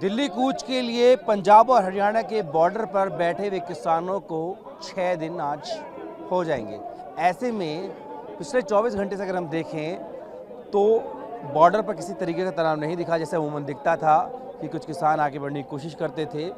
दिल्ली कूच के लिए पंजाब और हरियाणा के बॉर्डर पर बैठे हुए किसानों को 6 दिन आज हो जाएंगे। ऐसे में पिछले 24 घंटे से अगर हम देखें तो बॉर्डर पर किसी तरीके का तनाव नहीं दिखा। जैसे अमूमन दिखता था कि कुछ किसान आगे बढ़ने की कोशिश करते थे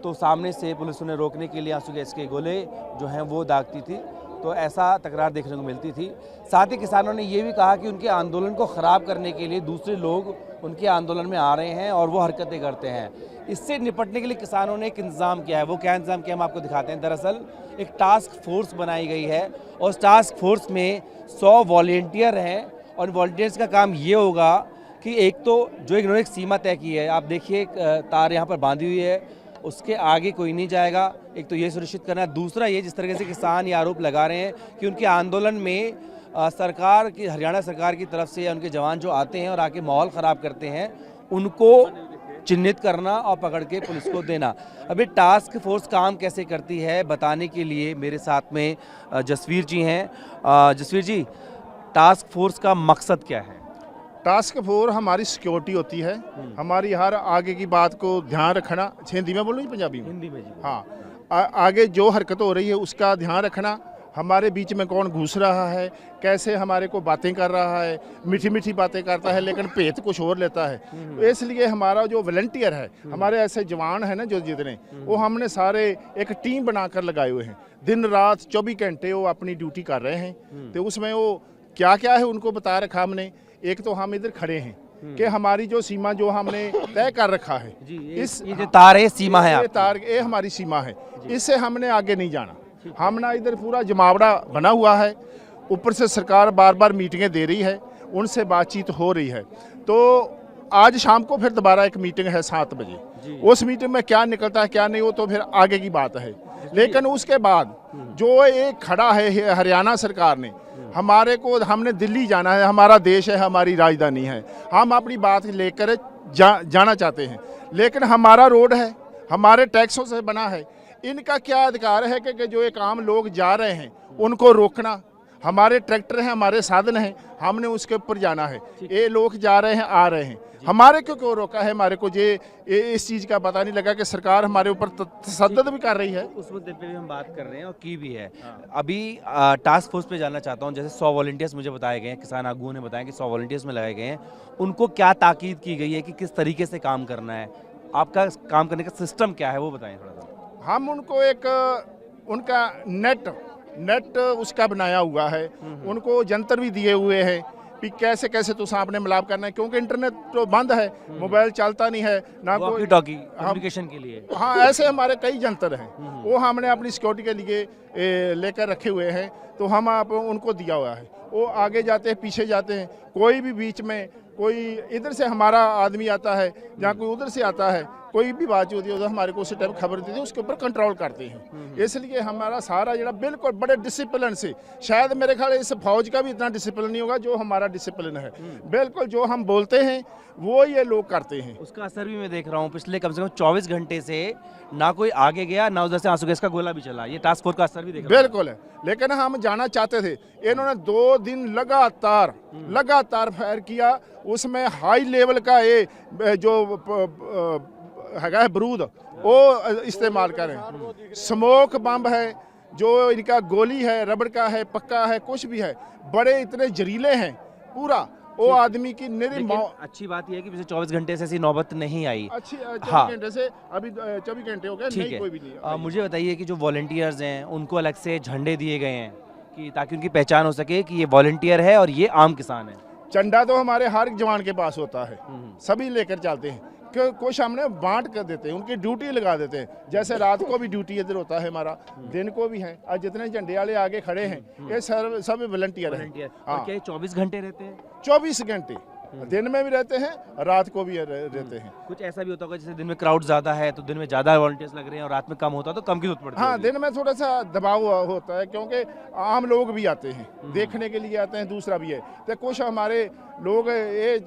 तो सामने से पुलिस उन्हें रोकने के लिए आंसू गैस के गोले जो हैं वो दागती थी, तो ऐसा तकरार देखने को मिलती थी। साथ ही किसानों ने ये भी कहा कि उनके आंदोलन को ख़राब करने के लिए दूसरे लोग उनके आंदोलन में आ रहे हैं और वो हरकतें करते हैं। इससे निपटने के लिए किसानों ने एक इंतज़ाम किया है। वो क्या इंतज़ाम किया हम आपको दिखाते हैं। दरअसल एक टास्क फोर्स बनाई गई है और उस टास्क फोर्स में 100 वॉलंटियर हैं और वॉलंटियर्स का काम ये होगा कि एक तो जो इन्होंने एक सीमा तय की है, आप देखिए तार यहाँ पर बांधी हुई है, उसके आगे कोई नहीं जाएगा। एक तो ये सुनिश्चित करना है। दूसरा ये जिस तरीके से किसान ये आरोप लगा रहे हैं कि उनके आंदोलन में सरकार की, हरियाणा सरकार की तरफ से उनके जवान जो आते हैं और आके माहौल ख़राब करते हैं, उनको चिन्हित करना और पकड़ के पुलिस को देना। अभी टास्क फोर्स काम कैसे करती है बताने के लिए मेरे साथ में जसवीर जी हैं। जसवीर जी, टास्क फोर्स का मकसद क्या है? टास्क फोर्स हमारी सिक्योरिटी होती है, हमारी हर आगे की बात को ध्यान रखना। हिंदी में बोलूँ पंजाबी में? हिंदी में जी। हाँ, आगे जो हरकत हो रही है उसका ध्यान रखना। हमारे बीच में कौन घुस रहा है, कैसे हमारे को बातें कर रहा है, मीठी मीठी बातें करता है लेकिन भेत कुछ और लेता है। तो इसलिए हमारा जो वॉलंटियर है, हमारे ऐसे जवान हैं ना जो जितने, वो हमने सारे एक टीम बनाकर लगाए हुए हैं। दिन रात 24 घंटे वो अपनी ड्यूटी कर रहे हैं। तो उसमें वो क्या क्या है उनको बता रखा हमने। एक तो हम इधर खड़े हैं कि हमारी जो सीमा जो हमने तय कर रखा है, ये जो तार है सीमा है, ये तार ये हमारी सीमा है, इससे हमने आगे नहीं जाना। हम ना इधर पूरा जमावड़ा बना हुआ है, ऊपर से सरकार बार बार मीटिंगें दे रही है, उनसे बातचीत हो रही है। तो आज शाम को फिर दोबारा एक मीटिंग है 7 बजे। उस मीटिंग में क्या निकलता है क्या नहीं वो तो फिर आगे की बात है। लेकिन उसके बाद जो एक खड़ा है हरियाणा सरकार ने, हमारे को, हमने दिल्ली जाना है, हमारा देश है, हमारी राजधानी है, हम अपनी बात लेकर जाना चाहते हैं। लेकिन हमारा रोड है, हमारे टैक्सों से बना है, इनका क्या अधिकार है कि जो एक आम लोग जा रहे हैं उनको रोकना? हमारे ट्रैक्टर हैं, हमारे साधन हैं, हमने उसके ऊपर जाना है। ये लोग जा रहे हैं, आ रहे हैं, हमारे क्यों रोका है? हमारे को ये इस चीज़ का पता नहीं लगा कि सरकार हमारे ऊपर तशद्दुद भी कर रही है। उस मुद्दे पे भी हम बात कर रहे हैं और की भी है। अभी टास्क फोर्स पे जानना चाहता हूँ। जैसे 100 वॉलंटियर्स मुझे बताए गए हैं, किसान आगुओं ने बताया कि 100 वॉलंटियर्स में लगाए गए हैं। उनको क्या ताकीद की गई है कि किस तरीके से काम करना है? आपका काम करने का सिस्टम क्या है वो बताएं थोड़ा सा। हम उनको एक उनका नेट उसका बनाया हुआ है, उनको जंतर भी दिए हुए हैं कि कैसे कैसे तो सामने मिलाप करना है, क्योंकि इंटरनेट तो बंद है, मोबाइल चलता नहीं है ना, कोई टॉकी कम्युनिकेशन के लिए। हाँ, ऐसे हमारे कई जंतर हैं, वो हमने अपनी सिक्योरिटी के लिए लेकर रखे हुए हैं। तो हम आप उनको दिया हुआ है, वो आगे जाते हैं, पीछे जाते हैं। कोई भी बीच में कोई इधर से हमारा आदमी आता है या कोई उधर से आता है, कोई भी बात होती है तो हमारे को उसी टाइम खबर देती है, उसके ऊपर कंट्रोल करते हैं। इसलिए हमारा सारा जरा बिल्कुल बड़े डिसिप्लिन से, शायद मेरे ख्याल इस फौज का भी इतना डिसिप्लिन नहीं होगा जो हमारा डिसिप्लिन है। बिल्कुल जो हम बोलते हैं वो ये लोग करते हैं। उसका असर भी मैं देख रहा हूँ। पिछले कम से कम 24 घंटे से ना कोई आगे गया, ना उधर से आंसू गैस का गोला भी चला। ये टास्क फोर्स का असर भी देख रहा हूं। बिल्कुल है, लेकिन हम जाना चाहते थे। इन्होंने 2 दिन लगातार फायर किया। उसमें हाई लेवल का ये जो है बरूद वो इस्तेमाल करें, स्मोक बम है, जो इनका गोली है, रबड़ का है, पक्का है, कुछ भी है, बड़े इतने जहरीले हैं पूरा। वो आदमी की निरी अच्छी बात यह है कि पिछले 24 घंटे से ऐसी नौबत नहीं आई। अच्छी 24 घंटे से अभी 24 घंटे हो गए, नहीं कोई भी नहीं। मुझे बताइए कि जो वॉलंटियर्स हैं उनको अलग से झंडे दिए गए हैं कि ताकि उनकी पहचान हो सके कि ये वॉलंटियर है और ये आम किसान है। झंडा तो हमारे हर जवान के पास होता है, सभी लेकर चलते हैं। कुछ हमने बांट कर देते हैं, उनकी ड्यूटी लगा देते हैं। जैसे रात को भी ड्यूटी इधर होता है हमारा, दिन को भी है। आज जितने झंडे वाले आगे खड़े हैं ये सब वॉलंटियर हैं। हाँ, क्या 24 घंटे रहते हैं? 24 घंटे दिन में भी रहते हैं, रात को भी रहते हैं। कुछ ऐसा भी होता होगा जैसे दिन में क्राउड ज़्यादा है तो दिन में ज़्यादा वॉलंटियर्स लग रहे हैं और रात में कम होता है तो कम की जरूरत पड़ती है। हाँ, दिन में थोड़ा सा दबाव होता है क्योंकि आम लोग भी आते हैं, देखने के लिए आते हैं। दूसरा भी है तो कुछ हमारे लोग ये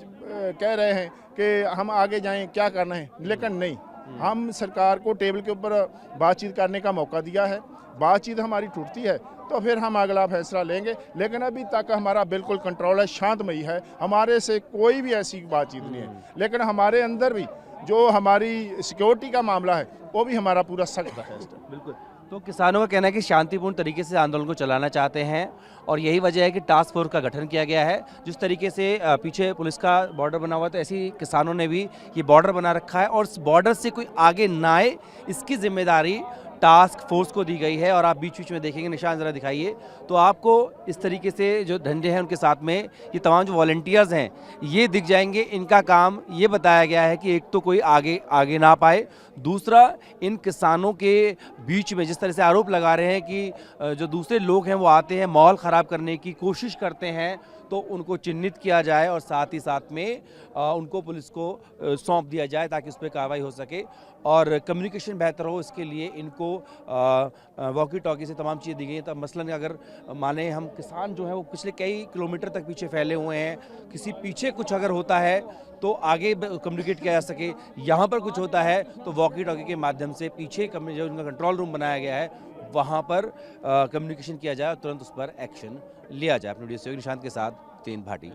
कह रहे हैं कि हम आगे जाएं, क्या करना है, लेकिन नहीं, हम सरकार को टेबल के ऊपर बातचीत करने का मौका दिया है। बातचीत हमारी टूटती है तो फिर हम अगला फैसला लेंगे, लेकिन अभी तक हमारा बिल्कुल कंट्रोल है, शांतमयी है, हमारे से कोई भी ऐसी बातचीत नहीं है। लेकिन हमारे अंदर भी जो हमारी सिक्योरिटी का मामला है वो भी हमारा पूरा सख्त है। बिल्कुल। तो किसानों का कहना है कि शांतिपूर्ण तरीके से आंदोलन को चलाना चाहते हैं और यही वजह है कि टास्क फोर्स का गठन किया गया है। जिस तरीके से पीछे पुलिस का बॉर्डर बना हुआ है, तो ऐसे ही किसानों ने भी ये बॉर्डर बना रखा है और इस बॉर्डर से कोई आगे ना आए, इसकी जिम्मेदारी टास्क फोर्स को दी गई है। और आप बीच बीच में देखेंगे, निशान ज़रा दिखाइए, तो आपको इस तरीके से जो झंडे हैं उनके साथ में ये तमाम जो वॉलंटियर्स हैं ये दिख जाएंगे। इनका काम ये बताया गया है कि एक तो कोई आगे ना पाए, दूसरा इन किसानों के बीच में जिस तरह से आरोप लगा रहे हैं कि जो दूसरे लोग हैं वो आते हैं माहौल ख़राब करने की कोशिश करते हैं, तो उनको चिन्हित किया जाए और साथ ही साथ में उनको पुलिस को सौंप दिया जाए ताकि उस पर कार्रवाई हो सके और कम्युनिकेशन बेहतर हो। इसके लिए इनको वॉकी टॉकी से तमाम चीज़ें दी गई हैं। तब मसलन अगर माने हम किसान जो हैं वो पिछले कई किलोमीटर तक पीछे फैले हुए हैं, किसी पीछे कुछ अगर होता है तो आगे कम्युनिकेट किया जा सके, यहाँ पर कुछ होता है तो वॉकी टॉकी के माध्यम से पीछे जो उनका कंट्रोल रूम बनाया गया है वहाँ पर कम्युनिकेशन किया जाए और तुरंत उस पर एक्शन लिया जाए। अपने वीडियो सहयोगी निशांत के साथ तेन भाटी।